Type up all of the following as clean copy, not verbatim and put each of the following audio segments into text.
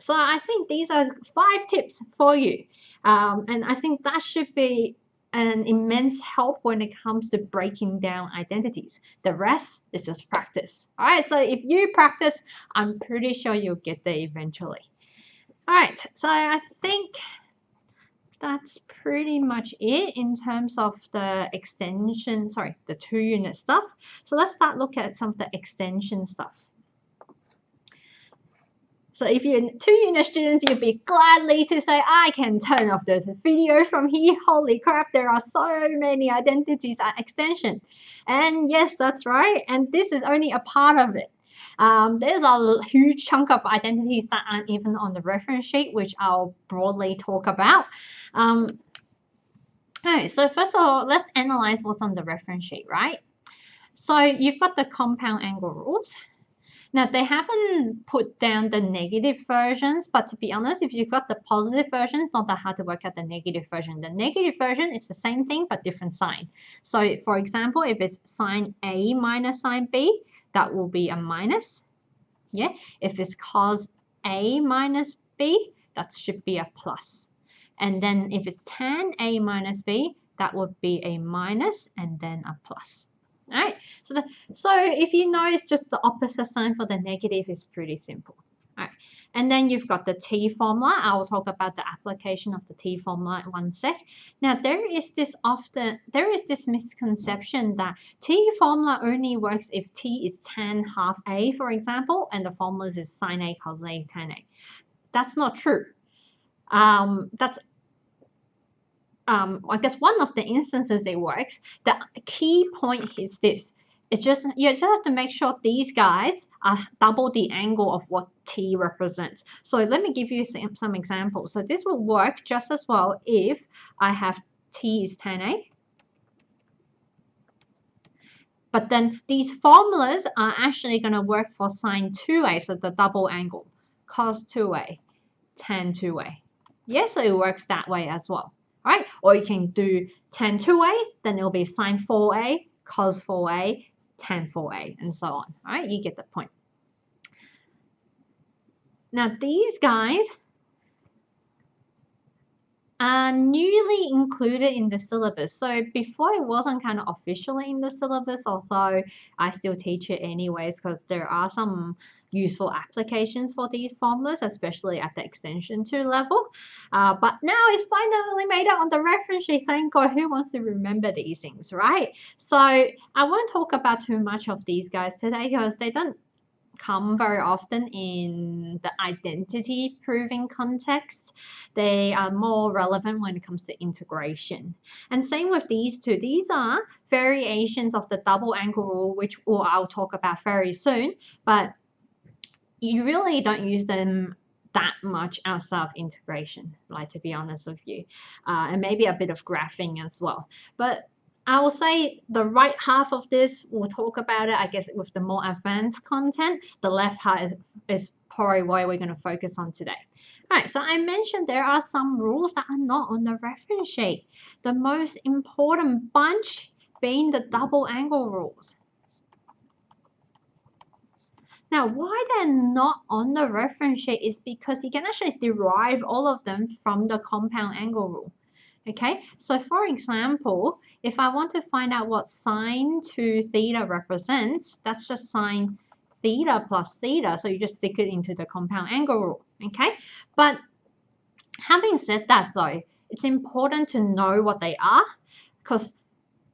So I think these are 5 tips for you. And I think that should be an immense help when it comes to breaking down identities. The rest is just practice. All right, so if you practice, I'm pretty sure you'll get there eventually. All right, so I think that's pretty much it in terms of the extension, sorry, the 2-unit stuff. So let's start looking at some of the extension stuff. So if you're 2-unit students, you'll be gladly to say, I can turn off this video from here. Holy crap, there are so many identities at extension. And yes, that's right. And this is only a part of it. There's a huge chunk of identities that aren't even on the reference sheet, which I'll broadly talk about. Okay, so first of all, let's analyze what's on the reference sheet, right? So you've got the compound angle rules. Now, they haven't put down the negative versions, but to be honest, if you've got the positive version, it's not that hard to work out the negative version. The negative version is the same thing, but different sign. So, for example, if it's sine A minus sine B, that will be a minus. Yeah. If it's cos A minus B, that should be a plus. And then if it's tan A minus B, that would be a minus and then a plus. All right, so if you know it's just the opposite sign for the negative, is pretty simple. All right, and then you've got the T formula. I will talk about the application of the T formula in one sec. Now there is this misconception that T formula only works if T is tan half A, for example, and the formula is sine A cos A tan A. That's not true. I guess one of the instances it works. The key point is this. It's just you just have to make sure these guys are double the angle of what T represents. So let me give you some examples. So this will work just as well if I have T is tan A. But then these formulas are actually going to work for sine 2A, so the double angle, cos 2A, tan 2A. Yeah, so it works that way as well. Right? Or you can do tan 2A, then it'll be sine 4A, cos 4A, tan 4A, and so on. All right? You get the point. Now, these guys are newly included in the syllabus. So before it wasn't kind of officially in the syllabus, although I still teach it anyways because there are some useful applications for these formulas, especially at the extension 2 level. But now it's finally made it on the reference sheet. Thank God, who wants to remember these things, right? So I won't talk about too much of these guys today because they don't come very often in the identity proving context. They are more relevant when it comes to integration. And same with these two. These are variations of the double angle rule, which I'll talk about very soon, but you really don't use them that much outside of integration, like, to be honest with you, and maybe a bit of graphing as well. But I will say the right half of this, we'll talk about it, I guess, with the more advanced content. The left half is probably what we're going to focus on today. All right, so I mentioned there are some rules that are not on the reference sheet. The most important bunch being the double angle rules. Now, why they're not on the reference sheet is because you can actually derive all of them from the compound angle rule. Okay, so for example, if I want to find out what sine 2 theta represents, that's just sine theta plus theta. So you just stick it into the compound angle rule. Okay, but having said that though, it's important to know what they are because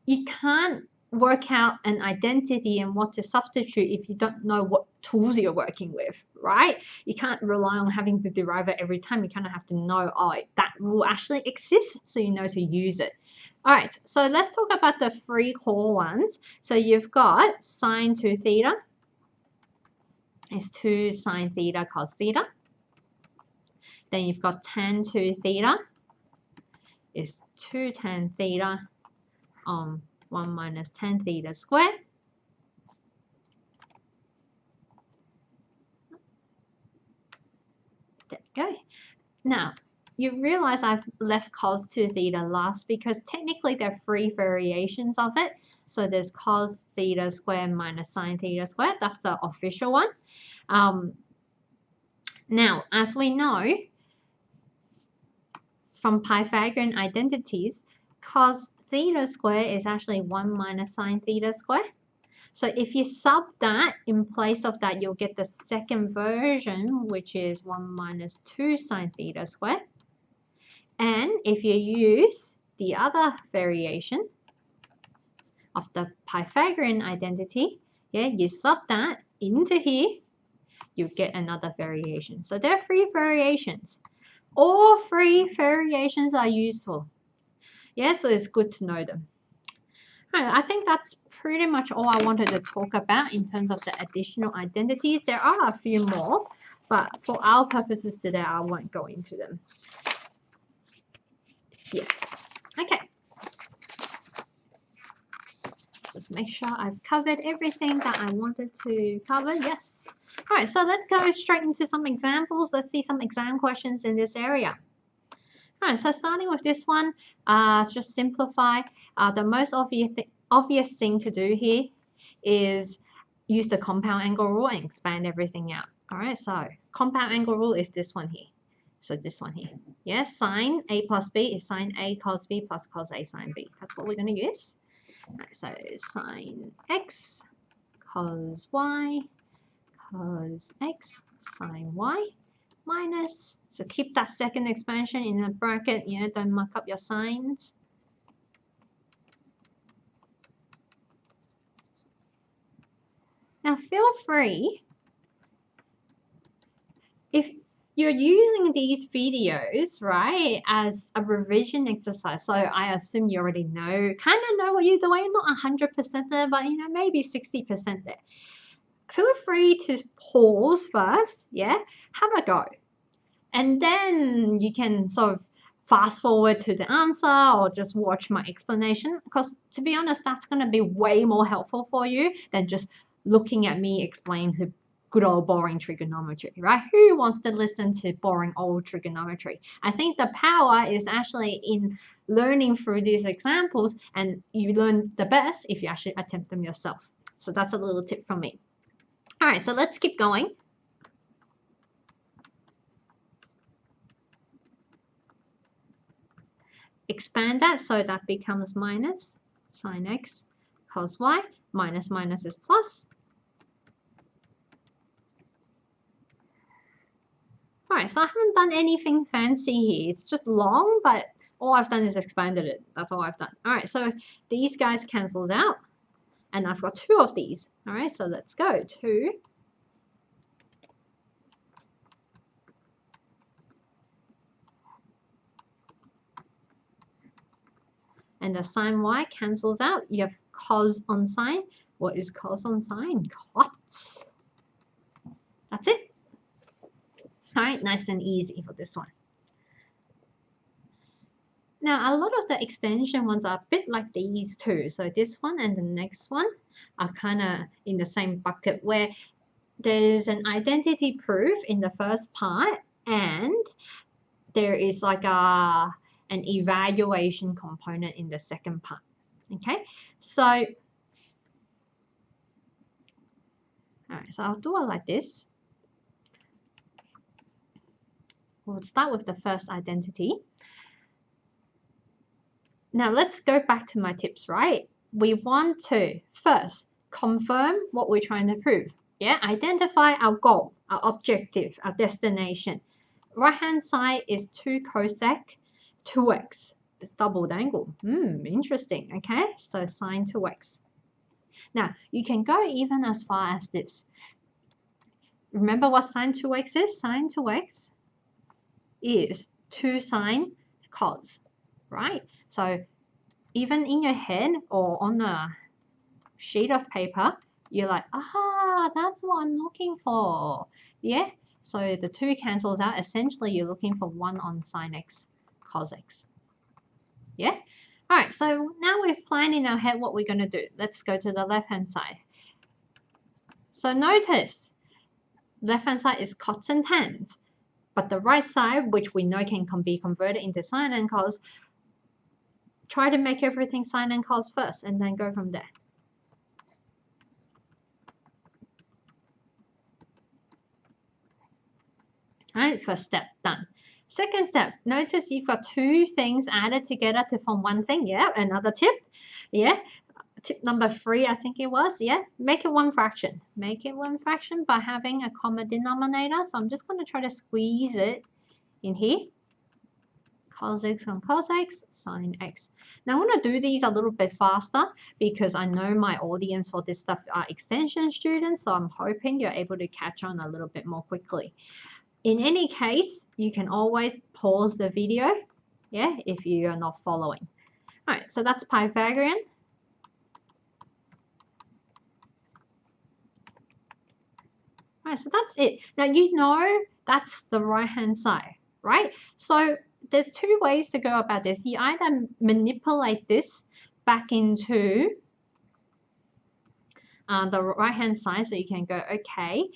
you can't work out an identity and what to substitute if you don't know what tools you're working with, right? You can't rely on having to derive it every time. You kind of have to know, oh, that rule actually exists, so you know to use it. All right, so let's talk about the 3 core ones. So you've got sine 2 theta is 2 sine theta cos theta. Then you've got tan 2 theta is 2 tan theta on 1 minus tan theta squared. There we go. Now, you realize I've left cos 2 theta last because technically there are 3 variations of it. So there's cos theta squared minus sine theta squared. That's the official one. Now, as we know from Pythagorean identities, cos theta squared is actually 1 minus sine theta squared. So if you sub that, in place of that, you'll get the second version, which is 1 minus 2 sine theta squared. And if you use the other variation of the Pythagorean identity, yeah, you sub that into here, you get another variation. So there are 3 variations. All 3 variations are useful. Yeah, so it's good to know them. All right, I think that's pretty much all I wanted to talk about in terms of the additional identities. There are a few more, but for our purposes today, I won't go into them. Yeah, okay. Just make sure I've covered everything that I wanted to cover. Yes. All right, so let's go straight into some examples. Let's see some exam questions in this area. All right, so starting with this one, just simplify. The most obvious thing to do here is use the compound angle rule and expand everything out. All right, so compound angle rule is this one here. So this one here. Yes, sine A plus B is sine A cos B plus cos A sine B. That's what we're going to use. All right, so sine X cos Y cos X sine Y minus, so keep that second expansion in a bracket, don't muck up your signs. Now feel free, if you're using these videos, right, as a revision exercise, so I assume you already know, kind of know what you're doing, not 100% there, but maybe 60% there. Feel free to pause first, yeah, have a go. And then you can sort of fast forward to the answer or just watch my explanation, because to be honest, that's going to be way more helpful for you than just looking at me explain to good old boring trigonometry, right? Who wants to listen to boring old trigonometry? I think the power is actually in learning through these examples, and you learn the best if you actually attempt them yourself. So that's a little tip from me. All right, so let's keep going. Expand that so that becomes minus sine X cos Y. Minus minus is plus. All right, so I haven't done anything fancy here. It's just long, but all I've done is expanded it. That's all I've done. All right, so these guys cancels out, and I've got 2 of these. All right, so let's go. 2. And the sine Y cancels out. You have cos on sine. What is cos on sine? Cot. That's it. All right, nice and easy for this one. Now, a lot of the extension ones are a bit like these two. So this one and the next one are kind of in the same bucket, where there's an identity proof in the first part and there is like an evaluation component in the second part. Okay, so all right, so I'll do it like this. We'll start with the first identity. Now let's go back to my tips, right? We want to first confirm what we're trying to prove. Yeah, identify our goal, our objective, our destination. Right-hand side is 2 cosec 2x. It's doubled angle. Interesting. Okay, so sine 2x. Now, you can go even as far as this. Remember what sine 2x is? Sine 2x is 2 sine cos, right? So even in your head or on a sheet of paper, you're like, that's what I'm looking for. Yeah, so the 2 cancels out. Essentially, you're looking for 1 on sine x cos x. Yeah, all right, so now we've planned in our head what we're going to do. Let's go to the left-hand side. So notice, left-hand side is cots and tans, but the right side, which we know can be converted into sine and cos, try to make everything sine and cos first and then go from there. All right, first step done. Second step, notice you've got two things added together to form one thing. Yeah, another tip. Yeah, tip number 3, I think it was. Yeah, make it one fraction. Make it one fraction by having a common denominator. So I'm just going to try to squeeze it in here. Cos x and cos x, sine x. Now I'm going to do these a little bit faster because I know my audience for this stuff are extension students. So I'm hoping you're able to catch on a little bit more quickly. In any case, you can always pause the video, yeah, if you are not following. All right, so that's Pythagorean. All right, so that's it. Now you know that's the right-hand side, right? So there's two ways to go about this. You either manipulate this back into the right-hand side, so you can go, okay,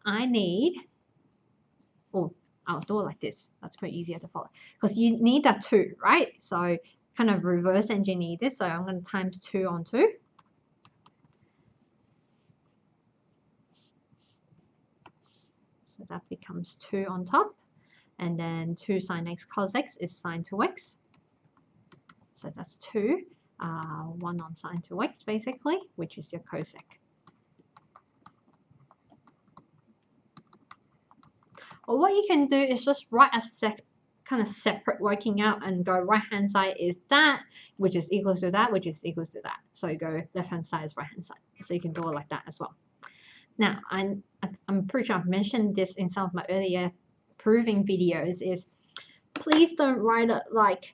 I need, oh, I'll do it like this. That's quite easier to follow because you need that 2, right? So kind of reverse engineer this. So I'm going to times 2 on 2. So that becomes 2 on top. And then 2 sine x cos x is sine 2x. So that's 2. 1 on sine 2x basically, which is your cosec. Or what you can do is just write a kind of separate working out and go right hand side is that, which is equal to that, which is equal to that. So you go left hand side is right hand side. So you can do it like that as well. Now, I'm pretty sure I've mentioned this in some of my earlier proving videos is please don't write it like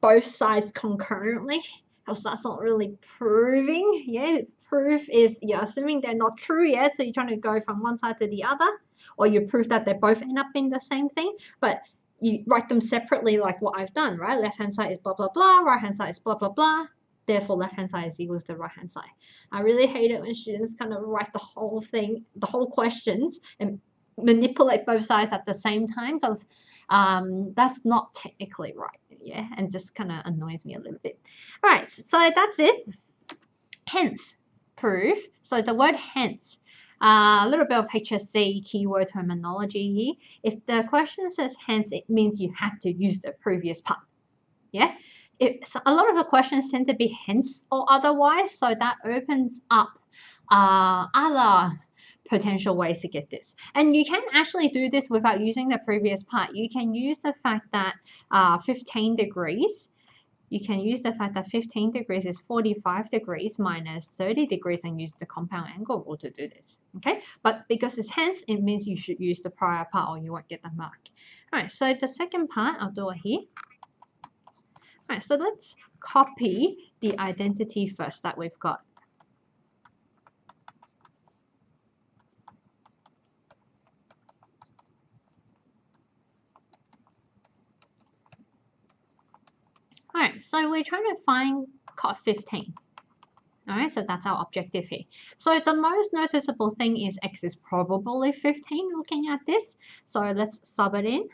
both sides concurrently because that's not really proving. Yeah, proof is you're assuming they're not true, yeah, so you're trying to go from one side to the other, or you prove that they both end up in the same thing, but you write them separately like what I've done, right? Left hand side is blah blah blah, right hand side is blah blah blah, therefore left hand side is equals to right hand side. I really hate it when students kind of write the whole thing, the whole questions, and manipulate both sides at the same time because that's not technically right, yeah, and just kind of annoys me a little bit. All right, so that's it. Hence, proof. So the word hence, a little bit of HSC keyword terminology here. If the question says hence, it means you have to use the previous part, yeah. A lot of the questions tend to be hence or otherwise, so that opens up other potential ways to get this. And you can actually do this without using the previous part. You can use the fact that 15 degrees, you can use the fact that 15 degrees is 45 degrees minus 30 degrees and use the compound angle rule to do this, okay? But because it's hence, it means you should use the prior part or you won't get the mark. All right, so the second part, I'll do it here. All right, so let's copy the identity first that we've got. All right, so we're trying to find cot 15. All right, so that's our objective here. So the most noticeable thing is x is probably 15 looking at this. So let's sub it in.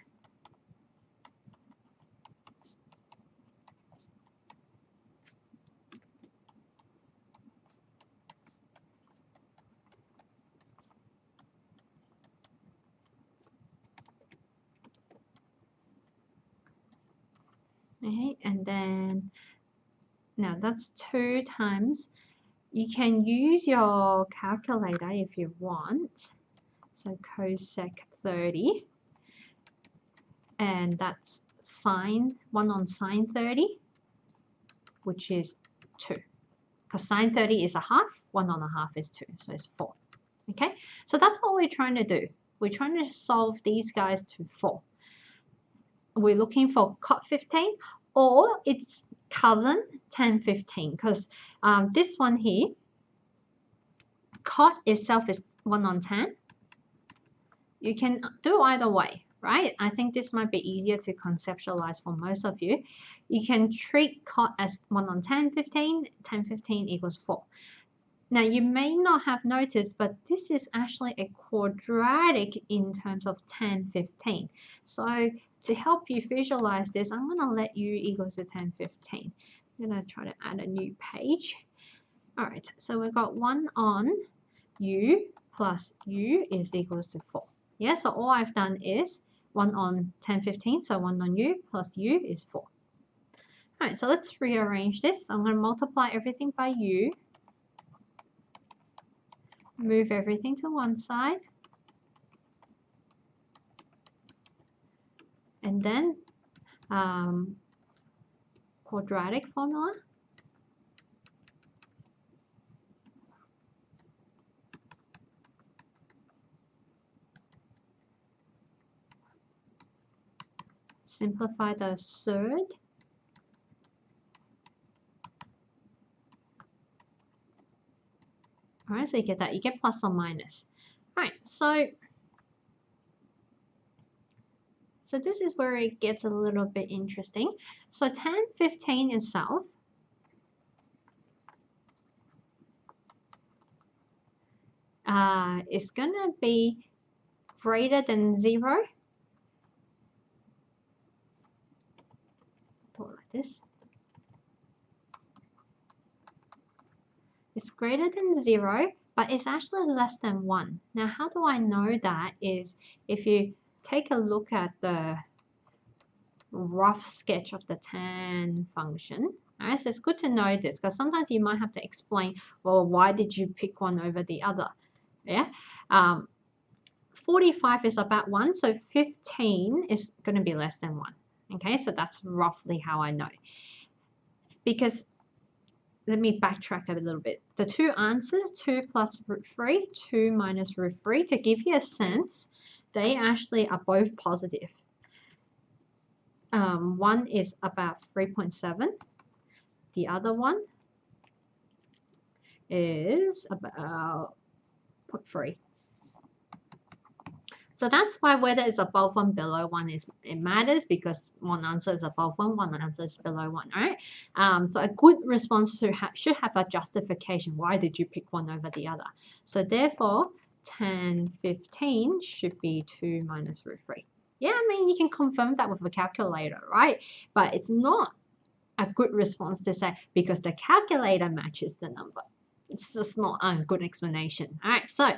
Okay, and then now that's 2 times. You can use your calculator if you want. So cosec 30. And that's sine, 1 on sine 30, which is 2. Because sine 30 is a half, 1 on a half is 2, so it's 4. Okay, so that's what we're trying to do. We're trying to solve these guys to 4. We're looking for cot 15 or its cousin tan 15 because this one here, cot itself is 1 on tan. You can do either way, right? I think this might be easier to conceptualize for most of you. You can treat cot as 1 on tan 15, tan 15 equals 4. Now, you may not have noticed, but this is actually a quadratic in terms of tan 15. So to help you visualize this, I'm going to let u equals to tan 15. I'm going to try to add a new page. All right, so we've got 1 on u plus u is equals to 4. Yeah, so all I've done is 1 on 10, 15, so 1 on u plus u is 4. All right, so let's rearrange this. I'm going to multiply everything by u, move everything to one side, and then quadratic formula. Simplify the third. All right, so you get that. You get plus or minus. All right, so this is where it gets a little bit interesting. So tan 15 itself is going to be greater than 0. Put it like this. It's greater than 0, but it's actually less than 1. Now, how do I know that is if you take a look at the rough sketch of the tan function. Alright, so it's good to know this because sometimes you might have to explain, well, why did you pick one over the other? Yeah. 45 is about 1, so 15 is going to be less than 1. Okay, so that's roughly how I know. Because let me backtrack a little bit. The two answers, 2 plus root 3, 2 minus root 3, to give you a sense, they actually are both positive. One is about 3.7. The other one is about 0.3. So that's why whether it's above 1, below 1 it matters, because one answer is above 1, one answer is below 1. All right. So a good response should have a justification. Why did you pick one over the other? So therefore, tan 15 should be 2 minus root 3. Yeah, I mean, you can confirm that with a calculator, right? But it's not a good response to say because the calculator matches the number. It's just not a good explanation. All right, so,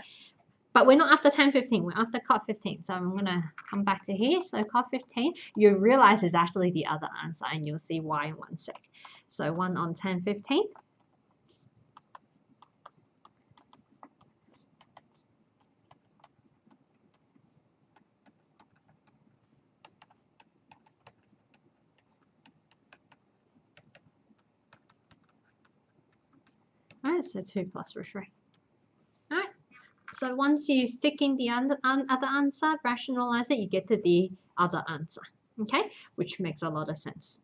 but we're not after tan 15, we're after cot 15. So I'm going to come back to here. So cot 15, you realize is actually the other answer, and you'll see why in one sec. So 1 on tan 15. All right, so 2 plus root 3. All right. So once you stick in the other answer, rationalize it, you get to the other answer, okay? Which makes a lot of sense.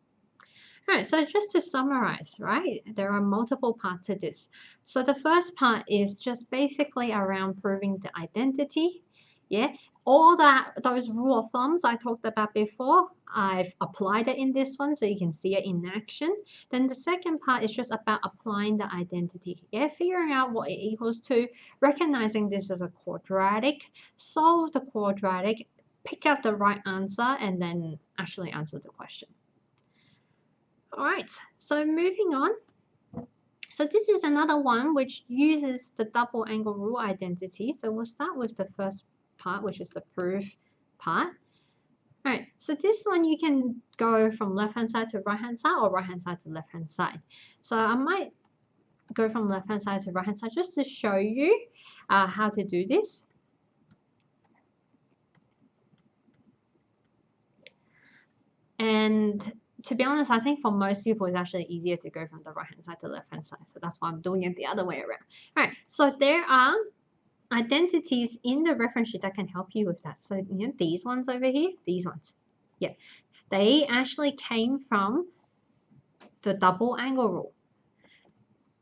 All right, so just to summarize, right, there are multiple parts to this. So the first part is just basically around proving the identity. Yeah, all those rule of thumbs I talked about before, I've applied it in this one so you can see it in action. Then the second part is just about applying the identity. Yeah, figuring out what it equals to, recognizing this as a quadratic, solve the quadratic, pick out the right answer, and then actually answer the question. All right, so moving on. So this is another one which uses the double angle rule identity. So we'll start with the first part, which is the proof part. All right, so this one you can go from left-hand side to right-hand side or right-hand side to left-hand side. So I might go from left-hand side to right-hand side just to show you how to do this. And to be honest, I think for most people, it's actually easier to go from the right-hand side to the left-hand side. So that's why I'm doing it the other way around. All right, so there are identities in the reference sheet that can help you with that. So, you know, these ones over here, these ones. Yeah, they actually came from the double angle rule.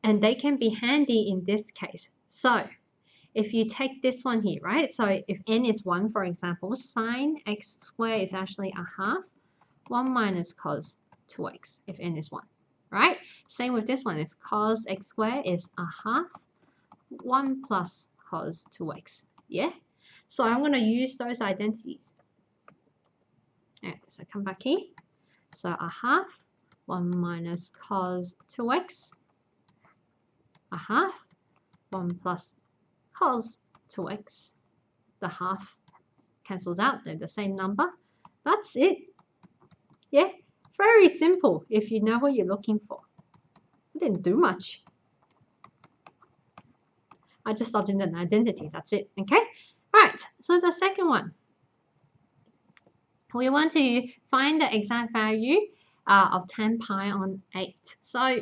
And they can be handy in this case. So, if you take this one here, right? So, if n is 1, for example, sine x squared is actually a half. 1 minus cos 2x if n is 1, right? Same with this one. If cos x squared is a half, 1 plus cos 2x, yeah? So I'm going to use those identities. All right, so come back here. So a half, 1 minus cos 2x, a half, 1 plus cos 2x, the half, cancels out, they're the same number. That's it. Yeah, very simple if you know what you're looking for. I didn't do much. I just subbed in an identity, that's it, okay? All right, so the second one. We want to find the exact value of 10 pi on 8. So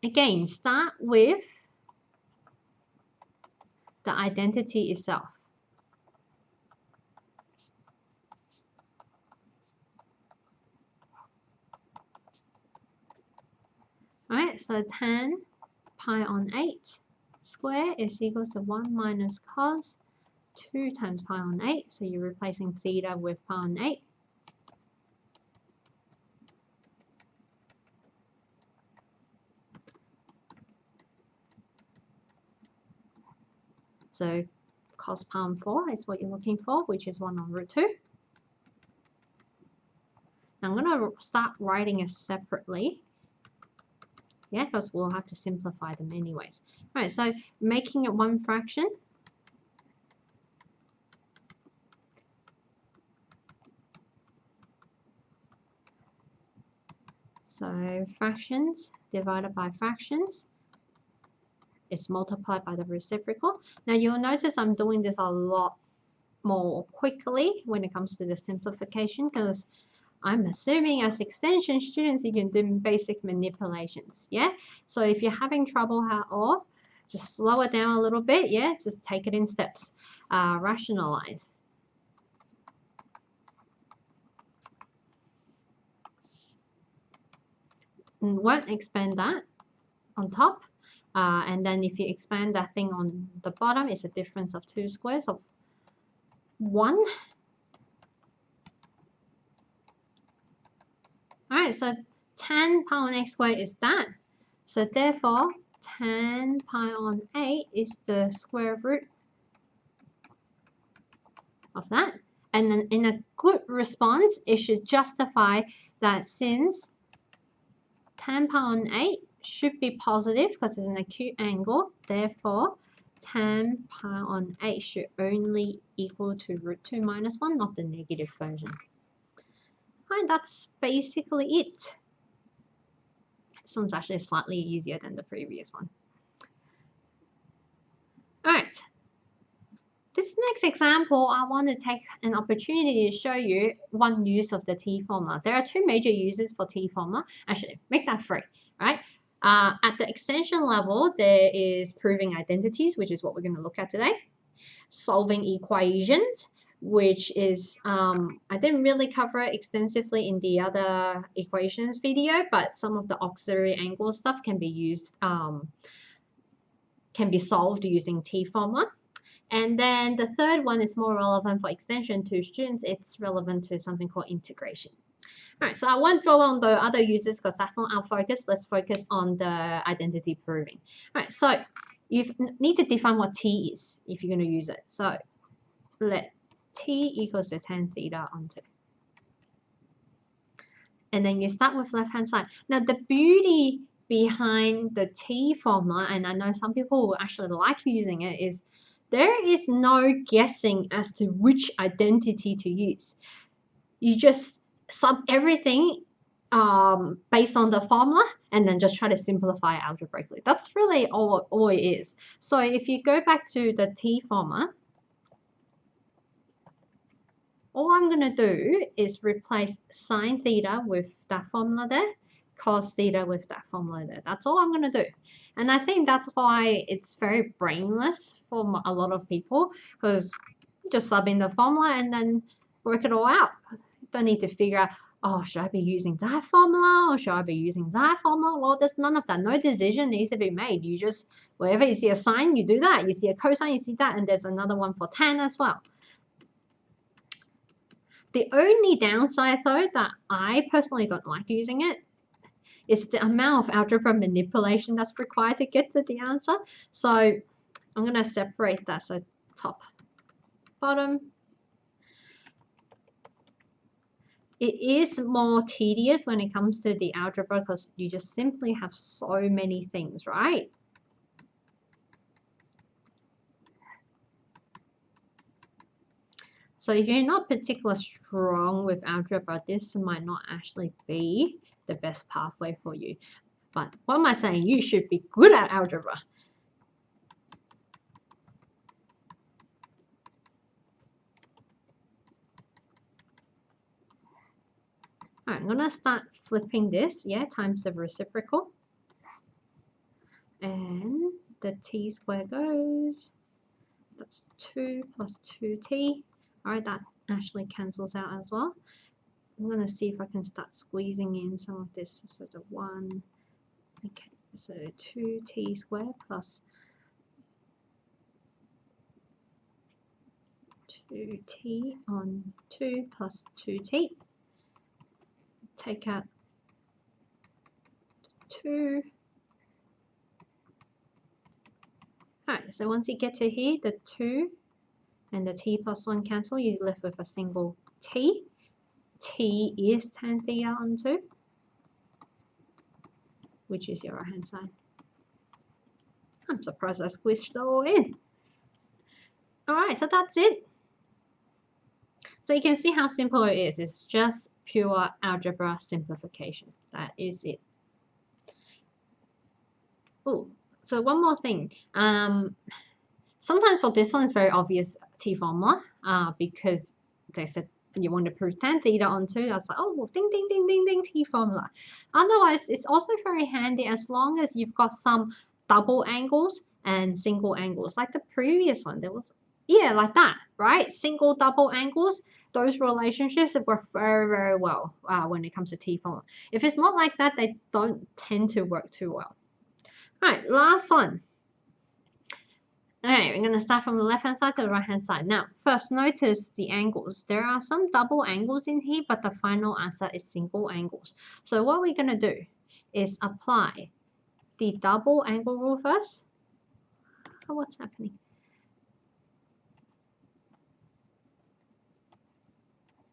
again, start with the identity itself. All right, so 10 pi on 8 square is equals to 1 minus cos 2 times pi on 8. So you're replacing theta with pi on 8. So cos pi on 4 is what you're looking for, which is 1 on root 2. Now I'm going to start writing it separately. Yeah, because we'll have to simplify them anyways. All right, so making it one fraction. So fractions divided by fractions. It's multiplied by the reciprocal. Now you'll notice I'm doing this a lot more quickly when it comes to the simplification, because I'm assuming as extension students you can do basic manipulations. Yeah, so if you're having trouble at all, just slow it down a little bit. Yeah, just take it in steps. Rationalize. And won't expand that on top. And then if you expand that thing on the bottom, it's a difference of 2 squares of 1. All right, so 10 pi on x squared is that. So therefore, 10 pi on 8 is the square root of that. And then in a good response, it should justify that since 10 pi on 8 should be positive because it's an acute angle, therefore 10 pi on 8 should only equal to root 2 minus 1, not the negative version. Right, that's basically it. This one's actually slightly easier than the previous one. All right. This next example, I want to take an opportunity to show you one use of the T formula. There are 2 major uses for T formula. Actually, make that 3, right? At the extension level, there is proving identities, which is what we're going to look at today. Solving equations, which is, I didn't really cover it extensively in the other equations video, but some of the auxiliary angle stuff can be used, can be solved using T formula. And then the third one is more relevant for extension to students. It's relevant to something called integration. All right, so I won't go on the other uses because that's not our focus. Let's focus on the identity proving. All right, so you need to define what T is if you're going to use it. So let T equals to tan theta on 2. And then you start with left-hand side. Now, the beauty behind the T formula, and I know some people will actually like using it, is there is no guessing as to which identity to use. You just sub everything based on the formula and then just try to simplify it algebraically. That's really all it is. So if you go back to the T formula, all I'm going to do is replace sine theta with that formula there, cos theta with that formula there. That's all I'm going to do. And I think that's why it's very brainless for a lot of people, because you just sub in the formula and then work it all out. You don't need to figure out, oh, should I be using that formula or should I be using that formula? Well, there's none of that. No decision needs to be made. You just, wherever you see a sine, you do that. You see a cosine, you see that. And there's another one for tan as well. The only downside, though, that I personally don't like using it is the amount of algebra manipulation that's required to get to the answer. So I'm going to separate that. So top, bottom. It is more tedious when it comes to the algebra because you just simply have so many things, right? So if you're not particularly strong with algebra, this might not actually be the best pathway for you. But what am I saying? You should be good at algebra. All right, I'm going to start flipping this, yeah, times the reciprocal. And the t squared goes, that's 2 plus 2t. All right, that actually cancels out as well. I'm going to see if I can start squeezing in some of this. So the 1, okay, so 2t squared plus 2t on 2 plus 2t. Take out 2. Alright, so once you get to here, the 2 and the t plus 1 cancel, you're left with a single t. T is tan theta on 2, which is your right hand side. I'm surprised I squished it all in. Alright, so that's it. So you can see how simple it is. It's just pure algebra simplification. That is it. Oh, so one more thing. Sometimes for this one, it's very obvious t formula because they said you want to prove tan theta on 2. That's like, oh, well, ding, ding, ding, ding, ding, t formula. Otherwise, it's also very handy as long as you've got some double angles and single angles. Like the previous one, there was, yeah, like that, right? Single, double angles, those relationships work very, very well when it comes to t formula. If it's not like that, they don't tend to work too well. All right, last one. Okay, we're going to start from the left-hand side to the right-hand side. Now, first notice the angles. There are some double angles in here, but the final answer is single angles. So what we're going to do is apply the double angle rule first. Oh, what's happening?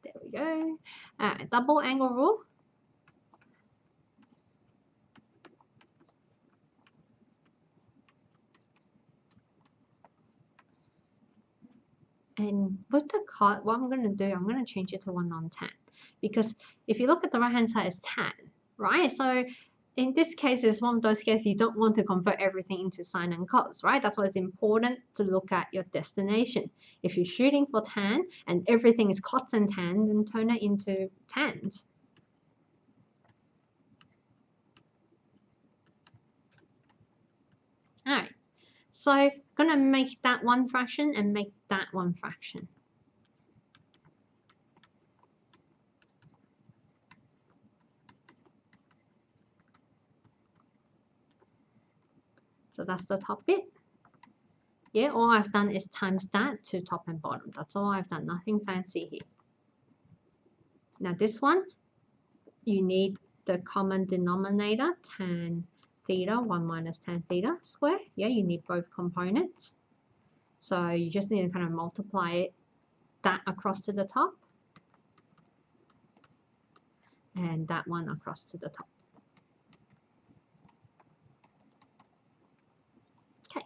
There we go. Double angle rule. And with the cot, what I'm going to do, I'm going to change it to 1 on tan. Because if you look at the right-hand side, it's tan, right? So in this case, it's one of those cases you don't want to convert everything into sine and cos, right? That's why it's important to look at your destination. If you're shooting for tan and everything is cots and tan, then turn it into tans. All right. So I'm going to make that one fraction and make that one fraction. So that's the top bit. Yeah, all I've done is times that to top and bottom. That's all I've done, nothing fancy here. Now this one, you need the common denominator, tan theta, 1 minus tan theta square. Yeah, you need both components. So you just need to kind of multiply that across to the top. And that one across to the top. Okay,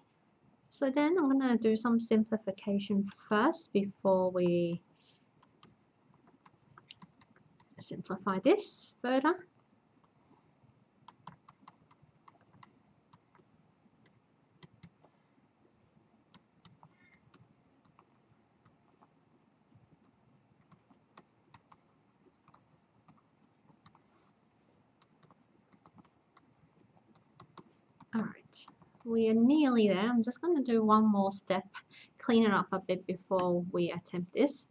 so then I'm going to do some simplification first before we simplify this further. All right, we are nearly there. I'm just going to do one more step, clean it up a bit before we attempt this.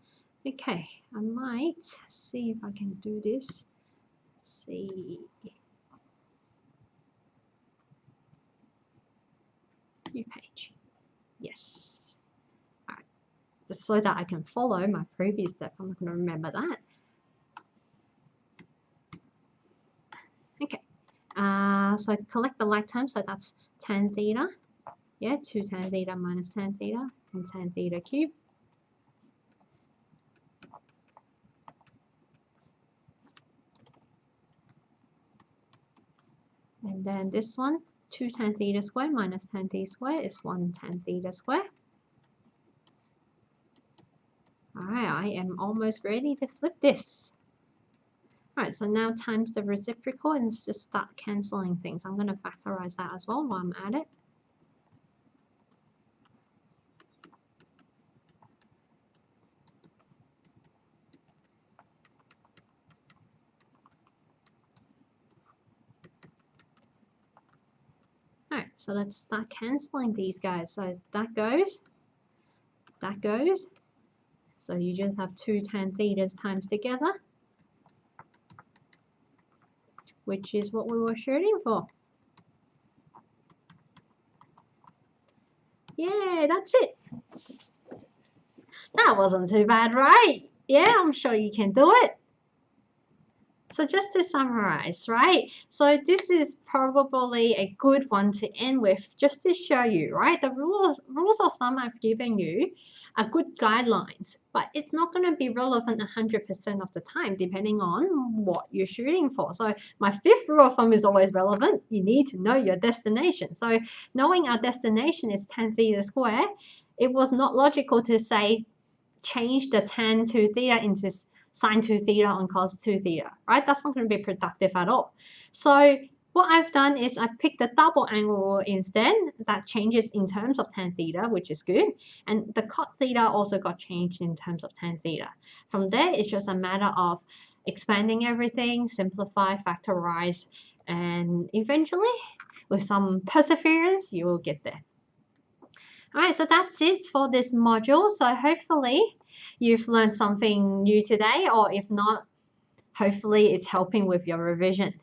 Okay, I might see if I can do this. See. New page. Yes. All right. Just so that I can follow my previous step, I'm not going to remember that. Okay. So collect the like terms. So that's tan theta. Yeah, 2 tan theta minus tan theta and tan theta cubed. And then this one, 2 tan theta squared minus tan theta squared is 1 tan theta squared. All right, I I'm almost ready to flip this. All right, so now times the reciprocal, and let's just start cancelling things. I'm going to factorize that as well while I'm at it. All right, so let's start cancelling these guys. So that goes, that goes. So you just have 2 tan thetas times together, which is what we were shooting for. Yeah, that's it. That wasn't too bad, right? Yeah, I'm sure you can do it. So just to summarize, right? So this is probably a good one to end with, just to show you, right? The rules of thumb I've given you are good guidelines, but it's not going to be relevant 100% of the time, depending on what you're shooting for. So my 5th rule of thumb is always relevant. You need to know your destination. So knowing our destination is tan theta squared, it was not logical to say change the tan 2 theta into sine 2 theta on cos 2 theta, right? That's not going to be productive at all. So what I've done is I've picked the double angle rule instead. That changes in terms of tan theta, which is good. And the cot theta also got changed in terms of tan theta. From there, it's just a matter of expanding everything, simplify, factorize, and eventually, with some perseverance, you will get there. All right, so that's it for this module. So hopefully you've learned something new today, or if not, hopefully it's helping with your revision.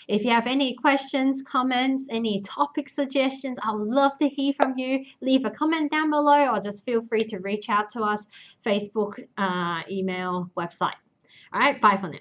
If you have any questions, comments, any topic suggestions, I would love to hear from you. Leave a comment down below, or just feel free to reach out to us, Facebook, email, website. All right, bye for now.